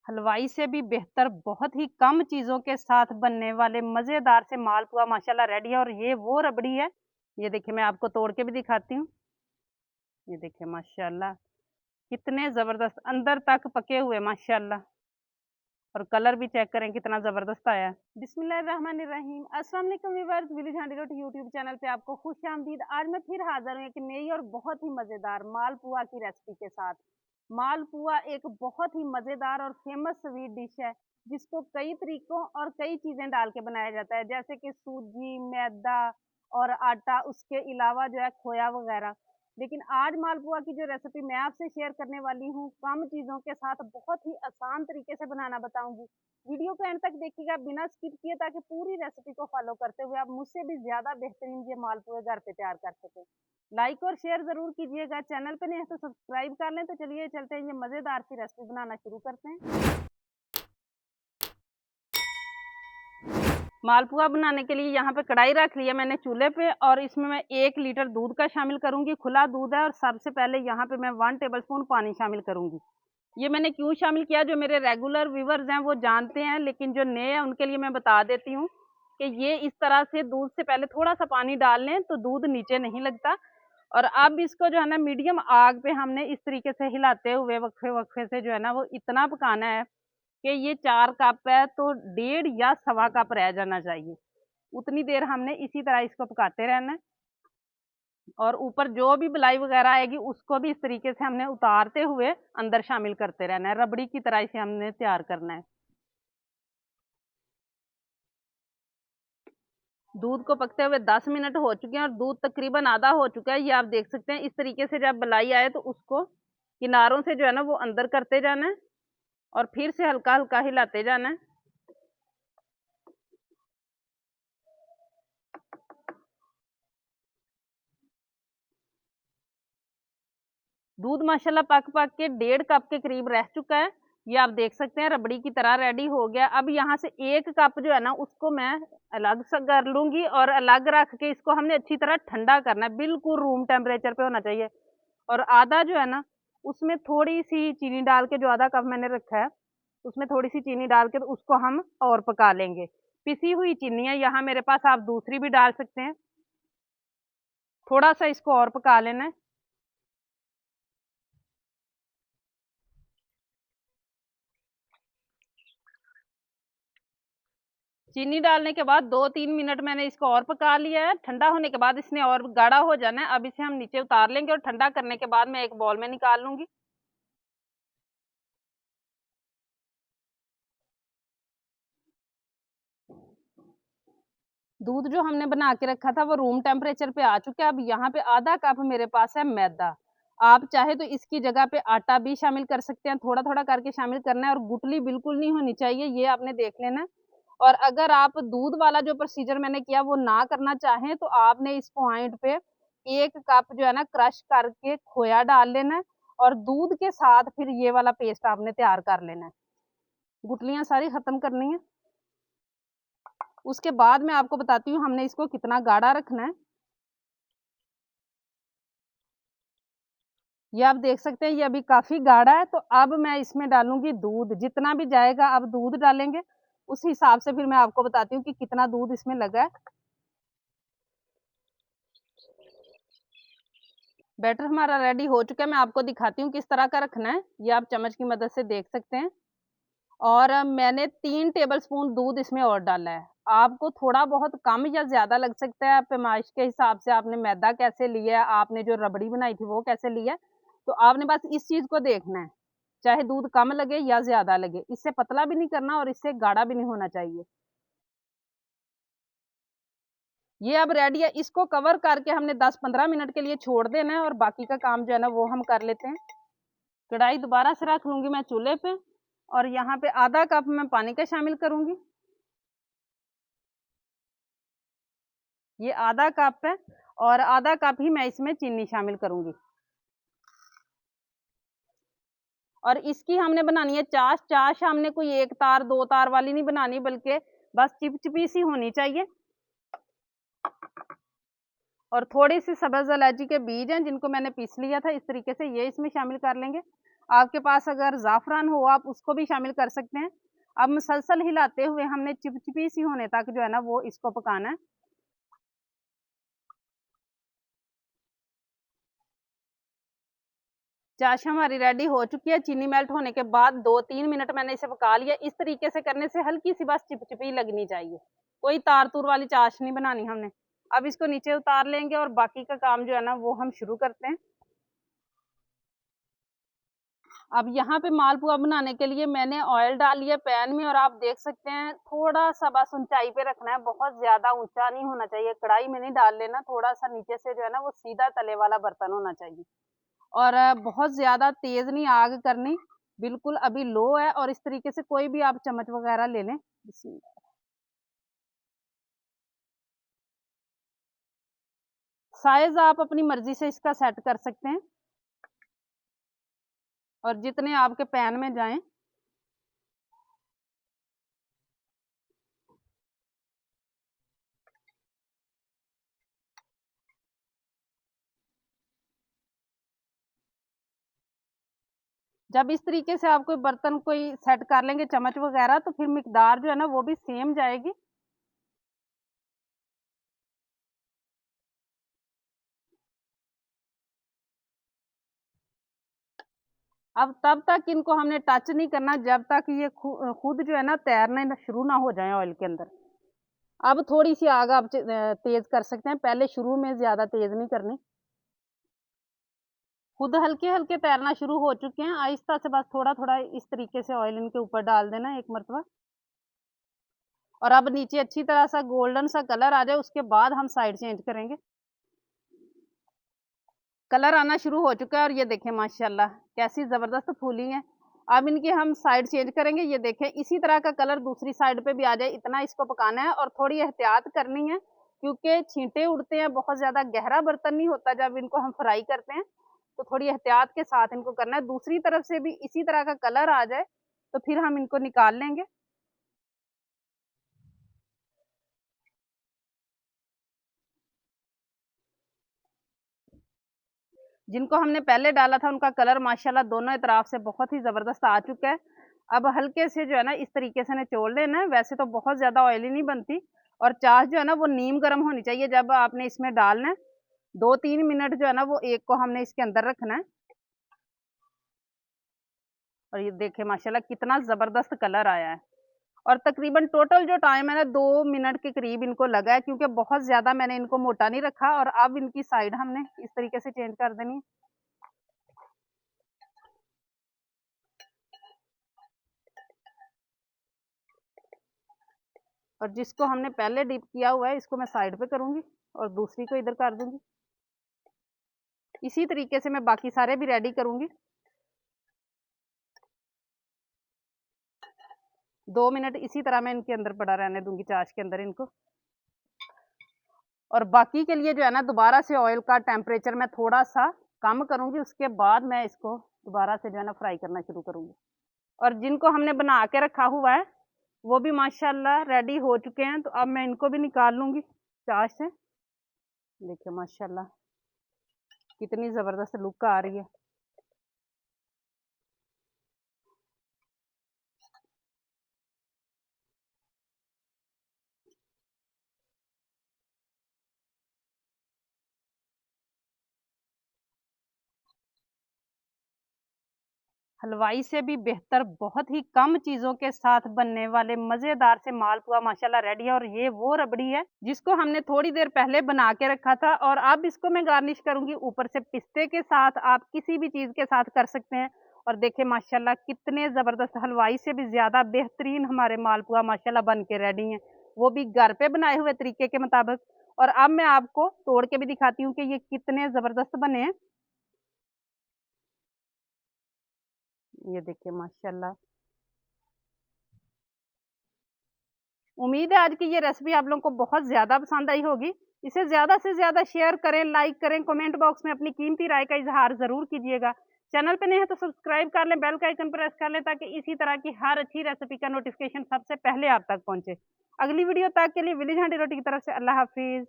हलवाई से भी बेहतर बहुत ही कम चीज़ों के साथ बनने वाले मज़ेदार से मालपुआ माशाल्लाह रेडी है। और ये वो रबड़ी है, ये देखिए मैं आपको तोड़ के भी दिखाती हूँ। ये देखिए माशाल्लाह कितने ज़बरदस्त अंदर तक पके हुए माशाल्लाह। और कलर भी चेक करें कितना ज़बरदस्त आया है। बिस्मिल्लाहिर्रहमानिर्रहीम, अस्सलाम वालेकुम व्यूअर्स, विलेज हैंडी रोटी यूट्यूब चैनल पे आपको खुशामदीद। आज मैं फिर हाज़िर हूँ एक नई और बहुत ही मज़ेदार मालपुआ की रेसिपी के साथ। मालपुआ एक बहुत ही मज़ेदार और फेमस स्वीट डिश है, जिसको कई तरीकों और कई चीज़ें डाल के बनाया जाता है, जैसे कि सूजी, मैदा और आटा, उसके अलावा जो है खोया वगैरह। लेकिन आज मालपुआ की जो रेसिपी मैं आपसे शेयर करने वाली हूँ, कम चीज़ों के साथ बहुत ही आसान तरीके से बनाना बताऊँगी। वीडियो को एंड तक देखिएगा बिना स्किप किए, ताकि पूरी रेसिपी को फॉलो करते हुए आप मुझसे भी ज़्यादा बेहतरीन ये मालपुए घर पे तैयार कर सकें। लाइक और शेयर ज़रूर कीजिएगा, चैनल पे नहीं है तो सब्सक्राइब कर लें। तो चलिए चलते हैं, ये मज़ेदार सी रेसिपी बनाना शुरू करते हैं। मालपुआ बनाने के लिए यहाँ पे कढ़ाई रख लिया मैंने चूल्हे पे, और इसमें मैं 1 लीटर दूध का शामिल करूँगी। खुला दूध है, और सबसे पहले यहाँ पे मैं 1 टेबलस्पून पानी शामिल करूँगी। ये मैंने क्यों शामिल किया, जो मेरे रेगुलर व्यूअर्स हैं वो जानते हैं, लेकिन जो नए हैं उनके लिए मैं बता देती हूँ कि ये इस तरह से दूध से पहले थोड़ा सा पानी डाल लें तो दूध नीचे नहीं लगता। और अब इसको जो है ना मीडियम आग पे हमने इस तरीके से हिलाते हुए वक्फे वक्फे से जो है ना वो इतना पकाना है कि ये 4 कप है तो 1.5 या सवा कप रह जाना चाहिए। उतनी देर हमने इसी तरह इसको पकाते रहना है। और ऊपर जो भी बलाई वगैरह आएगी उसको भी इस तरीके से हमने उतारते हुए अंदर शामिल करते रहना है। रबड़ी की तरह इसे हमने तैयार करना है। दूध को पकते हुए 10 मिनट हो चुके हैं और दूध तकरीबन आधा हो चुका है। ये आप देख सकते हैं। इस तरीके से जब बलाई आए तो उसको किनारों से जो है ना वो अंदर करते जाना है, और फिर से हल्का हल्का हिलाते जाना है। दूध माशाल्लाह पक पक के 1.5 कप के करीब रह चुका है। ये आप देख सकते हैं रबड़ी की तरह रेडी हो गया। अब यहाँ से 1 कप जो है ना उसको मैं अलग से कर लूंगी, और अलग रख के इसको हमने अच्छी तरह ठंडा करना है, बिल्कुल रूम टेम्परेचर पे होना चाहिए। और आधा जो है ना उसमें थोड़ी सी चीनी डाल के, जो आधा कप मैंने रखा है उसमें थोड़ी सी चीनी डाल के तो उसको हम और पका लेंगे। पिसी हुई चीनी है यहाँ मेरे पास, आप दूसरी भी डाल सकते हैं। थोड़ा सा इसको और पका लेना है। चीनी डालने के बाद 2-3 मिनट मैंने इसको और पका लिया है। ठंडा होने के बाद इसने और गाढ़ा हो जाना है। अब इसे हम नीचे उतार लेंगे, और ठंडा करने के बाद मैं एक बॉल में निकाल लूंगी। दूध जो हमने बना के रखा था वो रूम टेम्परेचर पे आ चुका है। अब यहाँ पे आधा कप मेरे पास है मैदा। आप चाहे तो इसकी जगह पे आटा भी शामिल कर सकते हैं, थोड़ा थोड़ा करके शामिल करना है, और गुठली बिल्कुल नहीं होनी चाहिए, ये आपने देख लेना है। और अगर आप दूध वाला जो प्रोसीजर मैंने किया वो ना करना चाहें तो आपने इस पॉइंट पे 1 कप जो है ना क्रश करके खोया डाल लेना है, और दूध के साथ फिर ये वाला पेस्ट आपने तैयार कर लेना है। गुठलियां सारी खत्म करनी है। उसके बाद मैं आपको बताती हूँ हमने इसको कितना गाढ़ा रखना है। ये आप देख सकते हैं ये अभी काफी गाढ़ा है। तो अब मैं इसमें डालूंगी दूध, जितना भी जाएगा अब दूध डालेंगे, उस हिसाब से फिर मैं आपको बताती हूँ कि कितना दूध इसमें लगा है। बैटर हमारा रेडी हो चुका है। मैं आपको दिखाती हूँ किस तरह का रखना है, ये आप चम्मच की मदद से देख सकते हैं। और मैंने 3 टेबलस्पून दूध इसमें और डाला है। आपको थोड़ा बहुत कम या ज्यादा लग सकता है, पैमाइश के हिसाब से आपने मैदा कैसे लिया है, आपने जो रबड़ी बनाई थी वो कैसे लिया है, तो आपने बस इस चीज को देखना है। चाहे दूध कम लगे या ज्यादा लगे, इससे पतला भी नहीं करना और इससे गाढ़ा भी नहीं होना चाहिए। ये अब रेडी है। इसको कवर करके हमने 10-15 मिनट के लिए छोड़ देना है, और बाकी का काम जो है ना वो हम कर लेते हैं। कढ़ाई दोबारा से रख लूंगी मैं चूल्हे पे, और यहाँ पे आधा कप मैं पानी का शामिल करूंगी। ये आधा कप है, और आधा कप ही मैं इसमें चीनी शामिल करूंगी। और इसकी हमने बनानी है चाश। चाश हमने कोई 1 तार 2 तार वाली नहीं बनानी, बल्कि बस चिपचिपी सी होनी चाहिए। और थोड़ी सी सब्ज इलायची के बीज हैं जिनको मैंने पीस लिया था, इस तरीके से ये इसमें शामिल कर लेंगे। आपके पास अगर ज़ाफ़रान हो आप उसको भी शामिल कर सकते हैं। अब मुसलसल हिलाते हुए हमने चिपचिपी सी होने तक जो है ना वो इसको पकाना है। चाश हमारी रेडी हो चुकी है। चीनी मेल्ट होने के बाद 2-3 मिनट मैंने इसे पका लिया। इस तरीके से करने से हल्की सी बस चिपचिपी लगनी चाहिए, कोई तार-तूर वाली चाश नहीं बनानी हमने। अब इसको नीचे उतार लेंगे और बाकी का काम जो है ना वो हम शुरू करते हैं। अब यहाँ पे मालपुआ बनाने के लिए मैंने ऑयल डाल लिया पैन में और आप देख सकते हैं थोड़ा सा बस ऊंचाई पे रखना है, बहुत ज्यादा ऊंचा नहीं होना चाहिए। कढ़ाई में नहीं डाल लेना, थोड़ा सा नीचे से जो है ना वो सीधा तले वाला बर्तन होना चाहिए। और बहुत ज़्यादा तेज़ नहीं आग करनी, बिल्कुल अभी लो है। और इस तरीके से कोई भी आप चम्मच वगैरह ले लें। साइज़ आप अपनी मर्ज़ी से इसका सेट कर सकते हैं और जितने आपके पैन में जाएँ। जब इस तरीके से आप कोई बर्तन कोई सेट कर लेंगे चम्मच वगैरह तो फिर मिकदार जो है ना वो भी सेम जाएगी। अब तब तक इनको हमने टच नहीं करना जब तक ये खुद जो है ना तैरने शुरू ना हो जाए ऑयल के अंदर। अब थोड़ी सी आग आप तेज़ कर सकते हैं, पहले शुरू में ज़्यादा तेज़ नहीं करनी। खुद हल्के-हल्के तैरना शुरू हो चुके हैं, आहिस्ता से बस थोड़ा-थोड़ा इस तरीके से ऑयल इनके ऊपर डाल देना एक मर्तबा। और अब नीचे अच्छी तरह सा गोल्डन सा कलर आ जाए उसके बाद हम साइड चेंज करेंगे। कलर आना शुरू हो चुका है और ये देखें माशाल्लाह कैसी ज़बरदस्त फूली हैं। अब इनकी हम साइड चेंज करेंगे, ये देखें इसी तरह का कलर दूसरी साइड पे भी आ जाए इतना इसको पकाना है और थोड़ी एहतियात करनी है क्योंकि छींटे उड़ते हैं, बहुत ज़्यादा गहरा बर्तन नहीं होता जब इनको हम फ्राई करते हैं, तो थोड़ी एहतियात के साथ इनको करना है। दूसरी तरफ से भी इसी तरह का कलर आ जाए, तो फिर हम इनको निकाल लेंगे। जिनको हमने पहले डाला था उनका कलर माशाल्लाह दोनों एतराफ़ से बहुत ही ज़बरदस्त आ चुका है। अब हल्के से जो है ना इस तरीके से निचोड़ लेना है, वैसे तो बहुत ज़्यादा ऑयली नहीं बनती और चाश जो है ना वो नीम गर्म होनी चाहिए जब आपने इसमें डालना है। 2-3 मिनट जो है ना वो एक को हमने इसके अंदर रखना है। और ये देखें माशाल्लाह कितना ज़बरदस्त कलर आया है। और तकरीबन टोटल जो टाइम है ना 2 मिनट के करीब इनको लगा है क्योंकि बहुत ज़्यादा मैंने इनको मोटा नहीं रखा। और अब इनकी साइड हमने इस तरीके से चेंज कर देनी है। और जिसको हमने पहले डिप किया हुआ है इसको मैं साइड पे करूँगी और दूसरी को इधर कर दूँगी। इसी तरीके से मैं बाकी सारे भी रेडी करूँगी। 2 मिनट इसी तरह मैं इनके अंदर पड़ा रहने दूँगी चाश के अंदर इनको। और बाकी के लिए जो है ना दोबारा से ऑयल का टेम्परेचर मैं थोड़ा-सा कम करूँगी, उसके बाद मैं इसको दोबारा से जो है ना फ्राई करना शुरू करूँगी। और जिनको हमने बना के रखा हुआ है, वो भी माशाल्लाह रेडी हो चुके हैं, तो अब मैं इनको भी निकाल लूँगी चाश से। देखिए माशाल्लाह कितनी ज़बरदस्त लुक आ रही है। हलवाई से भी बेहतर बहुत ही कम चीज़ों के साथ बनने वाले मज़ेदार से मालपुआ माशाल्लाह रेडी है। और ये वो रबड़ी है जिसको हमने थोड़ी देर पहले बना के रखा था और अब इसको मैं गार्निश करूँगी ऊपर से पिस्ते के साथ, आप किसी भी चीज़ के साथ कर सकते हैं। और देखिए माशाल्लाह कितने ज़बरदस्त, हलवाई से भी ज़्यादा बेहतरीन हमारे मालपुआ माशाल्लाह बन के रेडी हैं, वो भी घर पे बनाए हुए तरीके के मुताबिक। और अब मैं आपको तोड़ के भी दिखाती हूँ कि ये कितने ज़बरदस्त बने हैं। ये देखिए माशाल्लाह। उम्मीद है आज की ये रेसिपी आप लोगों को बहुत ज़्यादा पसंद आई होगी। इसे ज़्यादा से ज़्यादा शेयर करें, लाइक करें, कमेंट बॉक्स में अपनी कीमती राय का इज़हार ज़रूर कीजिएगा। चैनल पे नए हैं तो सब्सक्राइब कर लें, बेल का आइकन प्रेस कर लें ताकि इसी तरह की हर अच्छी रेसिपी का नोटिफ़िकेशन सबसे पहले आप तक पहुँचे। अगली वीडियो तक के लिए विलेज हांडी रोटी की तरफ से अल्लाह हाफ़िज़।